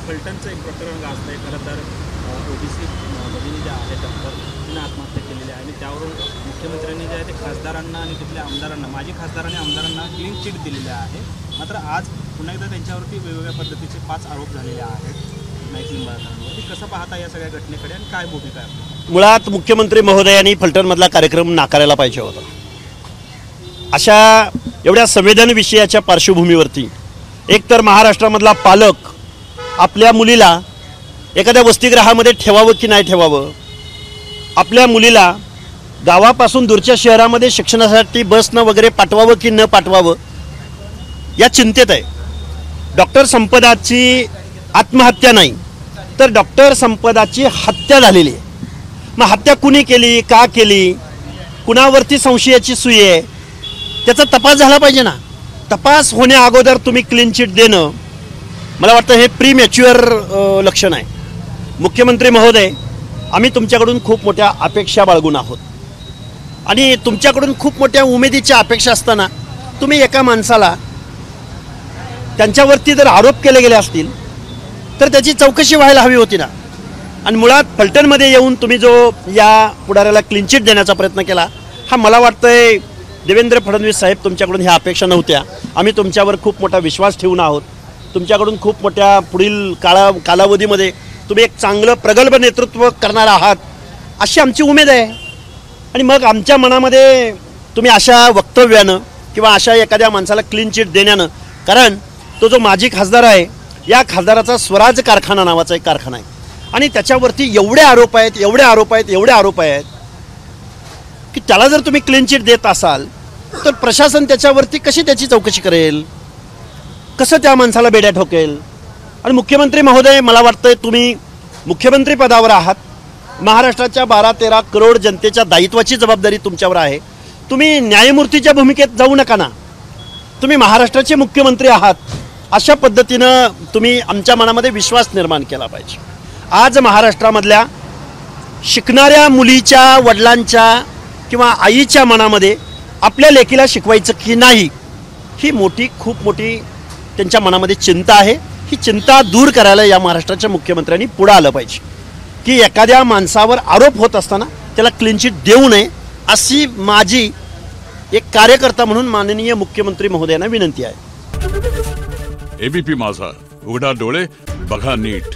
फलटणचं एक प्रकरण गाजलंय खरं तर ओबीसी भगिनी ज्या आहेत डॉक्टर तिने आत्महत्या केलेली आहे आणि त्यावरून मुख्यमंत्र्यांनी जे आहे ते खासदारांना आणि तिथल्या आमदारांना माजी खासदार आणि आमदारांना क्लीन चिट दिलेले आहे। मात्र आज पुन्हा एकदा त्यांच्यावरती वेगवेगळ्या पद्धतीचे 5 आरोप झालेले आहेत नाईक निंबाळकरांवरती। कसं पाहता या सगळ्या घटनेकडे आणि काय भूमिका आहे? मुळात मुख्यमंत्री महोदयांनी फलटणमधला कार्यक्रम नाकारायला पाहिजे होता। अशा एवढ्या संवेदन विषयाच्या पार्श्वभूमीवरती एकतर महाराष्ट्रामधला पालक आपल्या मुलीला एखाद्या वसतिगृहामध्ये ठेवावं की नाही ठेवावं, आपल्या मुलीला गावापासून दूरच्या शहरामध्ये शिक्षणासाठी बसनं वगैरे पाठवावं की न पाठवावं या चिंतेत आहे। डॉक्टर संपदाची आत्महत्या नाही तर डॉक्टर संपदाची हत्या झालेली आहे। मग हत्या कुणी केली, का केली, कुणावरती संशयाची सुई आहे, त्याचा तपास झाला पाहिजे ना। तपास होण्या अगोदर तुम्ही क्लीन चिट देणं मला वाटतं हे प्रीमॅच्युअर लक्षण आहे। मुख्यमंत्री महोदय, आम्ही तुमच्याकडून खूप मोठ्या अपेक्षा बाळगून आहोत आणि तुमच्याकडून खूप मोठ्या उमेदीच्या अपेक्षा असताना तुम्ही एका माणसाला त्यांच्यावरती जर आरोप केले गेले असतील तर त्याची चौकशी व्हायला हवी होती ना। आणि मुळात फलटणमध्ये येऊन तुम्ही जो या पुढाऱ्याला क्लीन चिट देण्याचा प्रयत्न केला हा मला वाटतंय देवेंद्र फडणवीस साहेब तुमच्याकडून ह्या अपेक्षा नव्हत्या। आम्ही तुमच्यावर खूप मोठा विश्वास ठेवून आहोत। तुमच्याकडून खूप मोठ्या पुढील कालावधीमध्ये तुम्ही एक चांगलं प्रगल्भ नेतृत्व करणार आहात अशी आमची उमेद आहे। आणि मग आमच्या मनामध्ये तुम्ही अशा वक्तव्यानं किंवा अशा एखाद्या माणसाला क्लीन चिट देण्यानं, कारण तो जो माजी खासदार आहे या खासदाराचा स्वराज कारखाना नावाचा एक कारखाना आहे आणि त्याच्यावरती एवढे आरोप आहेत की त्याला जर तुम्ही क्लीन चिट देत असाल तर प्रशासन त्याच्यावरती कशी त्याची चौकशी करेल, कसं त्या माणसाला बेड्या ठोकेल। आणि मुख्यमंत्री महोदय, मला वाटतंय तुम्ही मुख्यमंत्री पदावर आहात, महाराष्ट्राच्या 12-13 करोड जनतेच्या दायित्वाची जबाबदारी तुमच्यावर आहे। तुम्ही न्यायमूर्तीच्या भूमिकेत जाऊ नका ना, तुम्ही महाराष्ट्राचे मुख्यमंत्री आहात, अशा पद्धतीनं तुम्ही आमच्या मनामध्ये विश्वास निर्माण केला पाहिजे। आज महाराष्ट्रामधल्या शिकणाऱ्या मुलीच्या वडिलांच्या किंवा आईच्या मनामध्ये आपल्या लेकीला शिकवायचं की नाही ही खूप मोठी त्यांच्या मनामध्ये चिंता आहे। ही चिंता दूर करायला या महाराष्ट्राच्या मुख्यमंत्र्यांनी पुढे आलं पाहिजे की एखाद्या माणसावर आरोप होत असताना त्याला क्लीन चिट देऊ नये अशी माझी एक कार्यकर्ता म्हणून माननीय मुख्यमंत्री महोदयांना विनंती आहे। एबीपी माझा, उघडा डोळे बघा नीट।